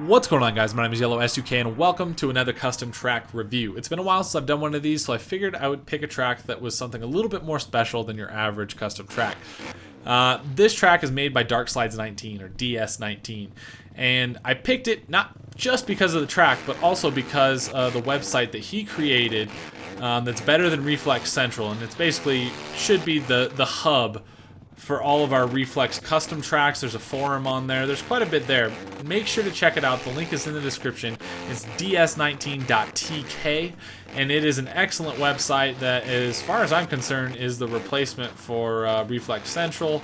What's going on, guys? My name is Yellow S2K and welcome to another custom track review. It's been a while since I've done one of these, so I figured I would pick a track that was something a little bit more special than your average custom track. This track is made by DSK19 or DS19, and I picked it not just because of the track, but also because of the website that he created that's better than Reflex Central, and it's basically should be the hub for all of our Reflex custom tracks. There's a forum on there. There's quite a bit there. Make sure to check it out. The link is in the description. It's ds19.tk, and it is an excellent website that, as far as I'm concerned, is the replacement for Reflex Central,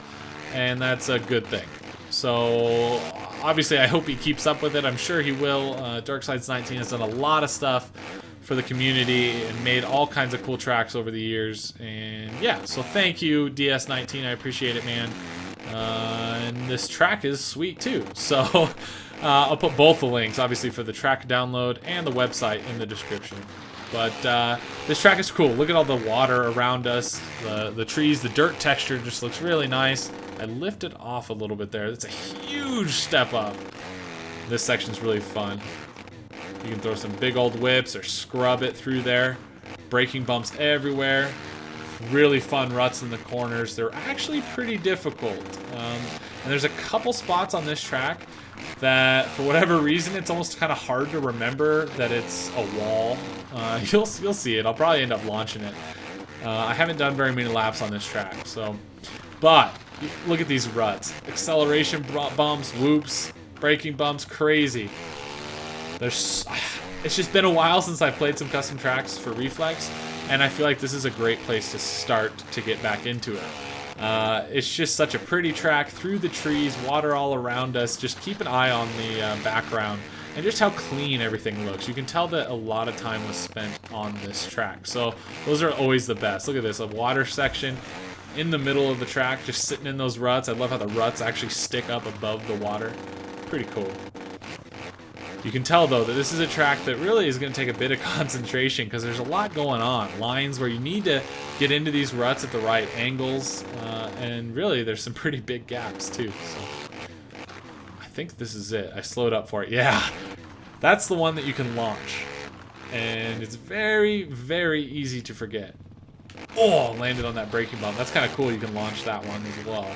and that's a good thing. So obviously I hope he keeps up with it. I'm sure he will. DSK19 has done a lot of stuff for the community and made all kinds of cool tracks over the years, and yeah, so thank you, DS19. I appreciate it, man. And this track is sweet too, so I'll put both the links, obviously, for the track download and the website in the description. But this track is cool. Look at all the water around us, the trees, the dirt texture just looks really nice. I lifted off a little bit there. That's a huge step up. This section's really fun. You can throw some big old whips or scrub it through there. Braking bumps everywhere. Really fun ruts in the corners. They're actually pretty difficult. And there's a couple spots on this track that, for whatever reason, it's almost kind of hard to remember that it's a wall. You'll see it. I'll probably end up launching it. I haven't done very many laps on this track, so. But look at these ruts. Acceleration bumps, whoops, braking bumps, crazy. It's just been a while since I've played some custom tracks for Reflex, and I feel like this is a great place to start to get back into it. It's just such a pretty track through the trees, water all around us. Just keep an eye on the background and just how clean everything looks. You can tell that a lot of time was spent on this track, so those are always the best. Look at this, a water section in the middle of the track, just sitting in those ruts. I love how the ruts actually stick up above the water. Pretty cool. You can tell, though, that this is a track that really is going to take a bit of concentration because there's a lot going on. Lines where you need to get into these ruts at the right angles, and really there's some pretty big gaps, too. So I think this is it. I slowed up for it. Yeah, that's the one that you can launch. And it's very, very easy to forget. Oh, landed on that braking bump. That's kind of cool. You can launch that one as well.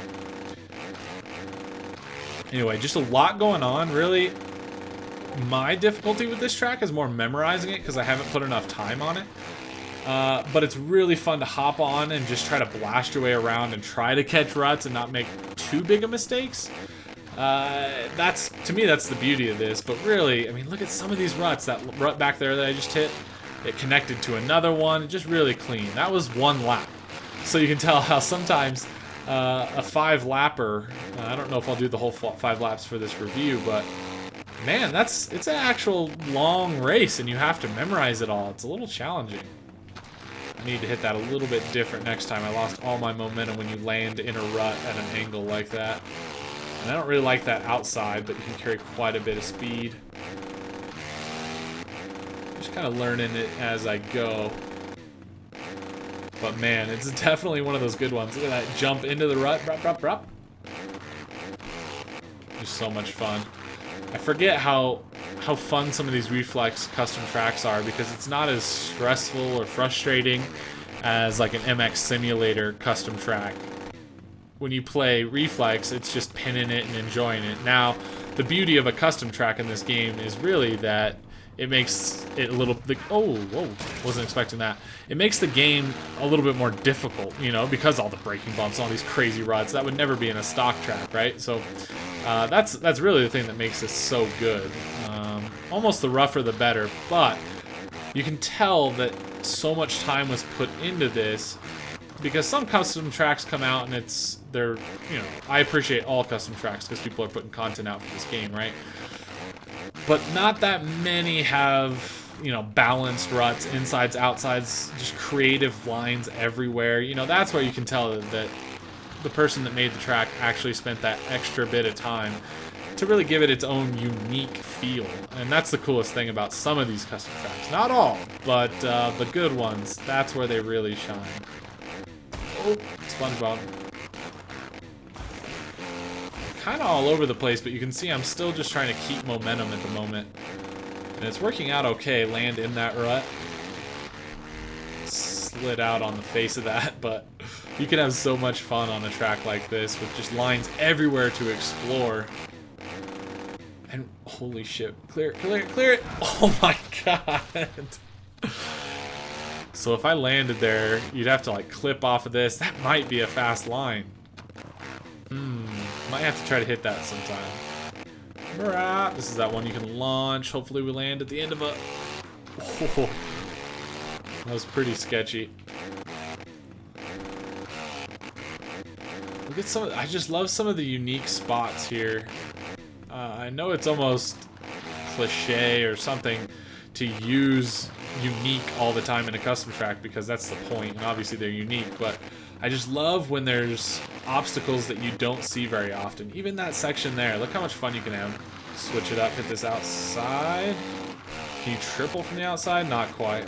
Anyway, just a lot going on, really. My difficulty with this track is more memorizing it because I haven't put enough time on it. But it's really fun to hop on and just try to blast your way around and try to catch ruts and not make too big of mistakes. To me, that's the beauty of this. But really, I mean, look at some of these ruts. That rut back there that I just hit, it connected to another one. Just really clean. That was one lap. So you can tell how sometimes a 5-lapper, I don't know if I'll do the whole 5 laps for this review, but man, it's an actual long race, and you have to memorize it all. It's a little challenging. I need to hit that a little bit different next time. I lost all my momentum when you land in a rut at an angle like that. And I don't really like that outside, but you can carry quite a bit of speed. Just kind of learning it as I go. But man, it's definitely one of those good ones. Look at that jump into the rut. Brup, brup, brup. Just so much fun. I forget how fun some of these Reflex custom tracks are because it's not as stressful or frustrating as like an MX Simulator custom track. When you play Reflex, it's just pinning it and enjoying it. Now, the beauty of a custom track in this game is really that it makes it a little... Oh, whoa, wasn't expecting that. It makes the game a little bit more difficult, you know, because all the braking bumps, all these crazy ruts, that would never be in a stock track, right? So that's really the thing that makes this so good. Almost the rougher the better, but you can tell that so much time was put into this because some custom tracks come out and they're, you know, I appreciate all custom tracks because people are putting content out for this game, right? But not that many have, you know, balanced ruts, insides, outsides, just creative lines everywhere. You know, that's where you can tell that the person that made the track actually spent that extra bit of time to really give it its own unique feel. And that's the coolest thing about some of these custom tracks. Not all, but the good ones, that's where they really shine. Oh, SpongeBob. kind of all over the place, but you can see I'm still just trying to keep momentum at the moment. And it's working out okay. Land in that rut. Slid out on the face of that, but you can have so much fun on a track like this with just lines everywhere to explore. And holy shit, clear it, clear it, clear it! Oh my god! So if I landed there, you'd have to like clip off of this. That might be a fast line. Might have to try to hit that sometime. This is that one you can launch. Hopefully we land at the end of a... Oh, that was pretty sketchy. Look at some... I just love some of the unique spots here. I know it's almost cliche or something to use unique all the time in a custom track because that's the point, and obviously they're unique, but I just love when there's obstacles that you don't see very often. Even that section there, look how much fun you can have. Switch it up, hit this outside. Can you triple from the outside? Not quite.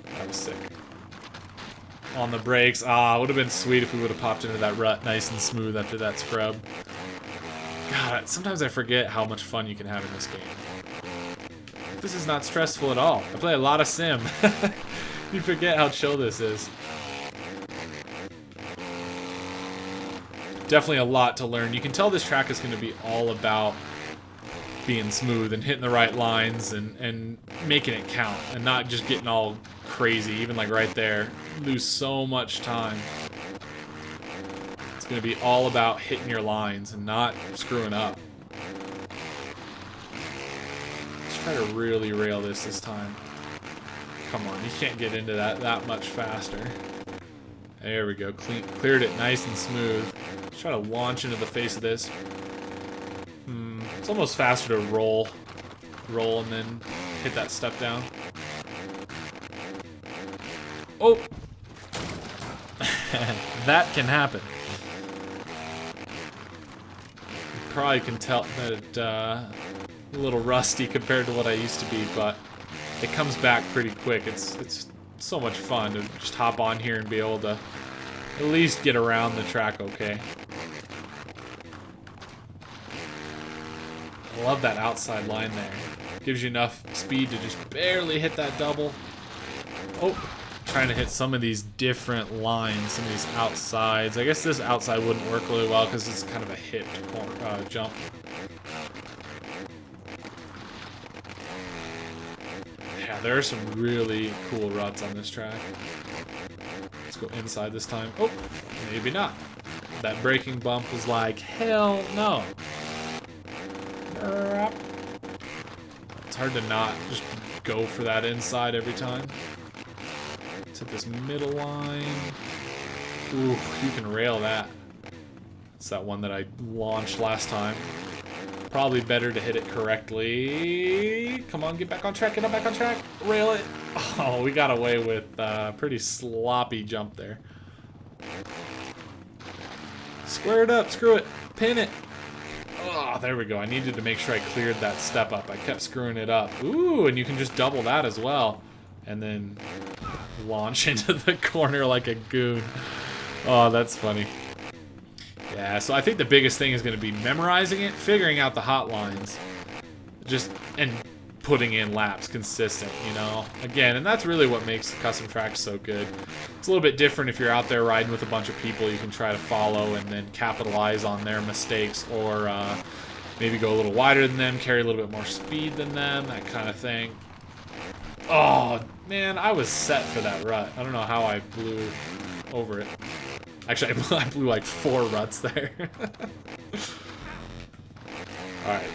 That was sick. On the brakes. Ah, would have been sweet if we would have popped into that rut nice and smooth after that scrub. God, sometimes I forget how much fun you can have in this game. This is not stressful at all. I play a lot of sim. You forget how chill this is. Definitely a lot to learn. You can tell this track is going to be all about being smooth and hitting the right lines and making it count and not just getting all crazy, even like right there. Lose so much time. It's going to be all about hitting your lines and not screwing up. Let's try to really rail this time. Come on, you can't get into that much faster. There we go. Cleared it nice and smooth. Let's try to launch into the face of this. It's almost faster to roll and then hit that step down. Oh! That can happen. You probably can tell that it's a little rusty compared to what I used to be, but it comes back pretty quick. It's so much fun to just hop on here and be able to at least get around the track okay. I love that outside line there. Gives you enough speed to just barely hit that double. Oh, trying to hit some of these different lines, some of these outsides. I guess this outside wouldn't work really well because it's kind of a hip jump. Yeah, there are some really cool ruts on this track. Let's go inside this time. Oh, maybe not. That braking bump was like, hell no. It's hard to not just go for that inside every time. Let's hit this middle line. Ooh, you can rail that. It's that one that I launched last time. Probably better to hit it correctly. Come on, get back on track, get back on track. Rail it. Oh, we got away with a pretty sloppy jump there. Square it up, screw it, pin it. Oh, there we go. I needed to make sure I cleared that step up. I kept screwing it up. Ooh, and you can just double that as well. And then launch into the corner like a goon. Oh, that's funny. Yeah, so I think the biggest thing is going to be memorizing it, figuring out the hot lines, and putting in laps consistent, you know? Again, and that's really what makes the custom tracks so good. It's a little bit different if you're out there riding with a bunch of people you can try to follow and then capitalize on their mistakes, or maybe go a little wider than them, carry a little bit more speed than them, that kind of thing. Oh, man, I was set for that rut. I don't know how I blew over it. Actually, I blew like 4 ruts there. Alright.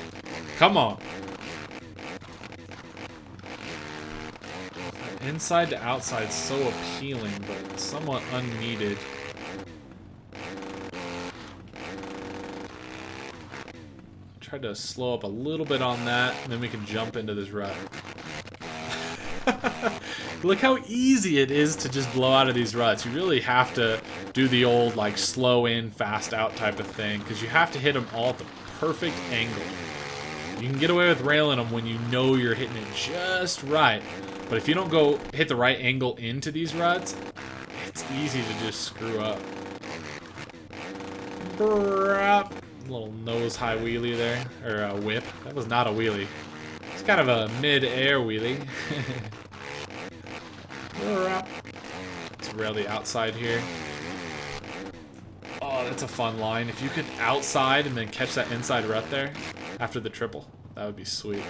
Come on. Inside to outside, so appealing, but somewhat unneeded. Try to slow up a little bit on that, and then we can jump into this rut. Look how easy it is to just blow out of these ruts. You really have to do the old like slow in, fast out type of thing, because you have to hit them all at the perfect angle. You can get away with railing them when you know you're hitting it just right, but if you don't go hit the right angle into these ruts, it's easy to just screw up. Little nose high wheelie there, or a whip. That was not a wheelie. It's kind of a mid-air wheelie. Let's rail the outside here. Oh, that's a fun line. If you could outside and then catch that inside rut there after the triple, that would be sweet.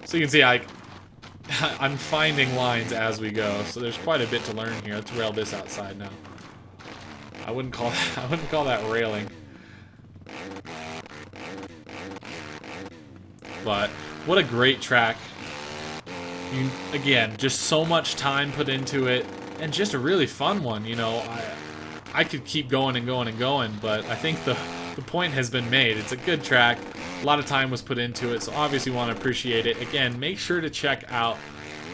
So you can see I'm finding lines as we go, so there's quite a bit to learn here. Let's rail this outside now. I wouldn't call that railing. But what a great track. Again, just so much time put into it, and just a really fun one. You know, I could keep going and going and going, but I think the point has been made. It's a good track. A lot of time was put into it, so obviously want to appreciate it. Again, make sure to check out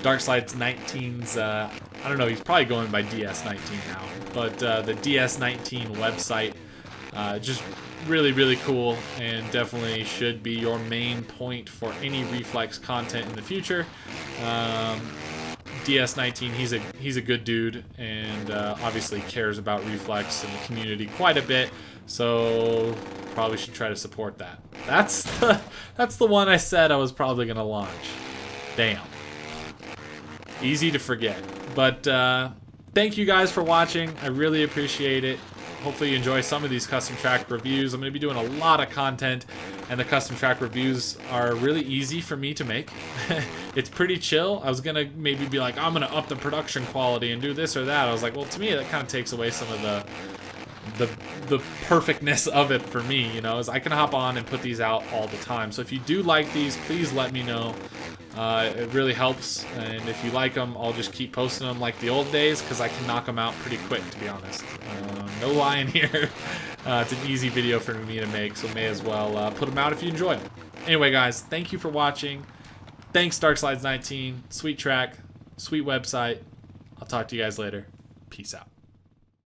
Darkslides19's, I don't know, he's probably going by DS19 now, but the DS19 website, just really, really cool, and definitely should be your main point for any Reflex content in the future. DS19, he's a good dude, and obviously cares about Reflex and the community quite a bit, so probably should try to support that. That's the one I said I was probably gonna launch. Damn. Easy to forget. But thank you guys for watching. I really appreciate it. Hopefully you enjoy some of these custom track reviews. I'm going to be doing a lot of content, and the custom track reviews are really easy for me to make. It's pretty chill. I was going to maybe be like, I'm going to up the production quality and do this or that. I was like, well, to me, that kind of takes away some of the perfectness of it for me, you know, is I can hop on and put these out all the time. So if you do like these, please let me know. It really helps, and if you like them, I'll just keep posting them like the old days, because I can knock them out pretty quick, to be honest. No lying here. It's an easy video for me to make, so may as well put them out if you enjoy them. Anyway, guys, thank you for watching. Thanks, Darkslides19. Sweet track, sweet website. I'll talk to you guys later. Peace out.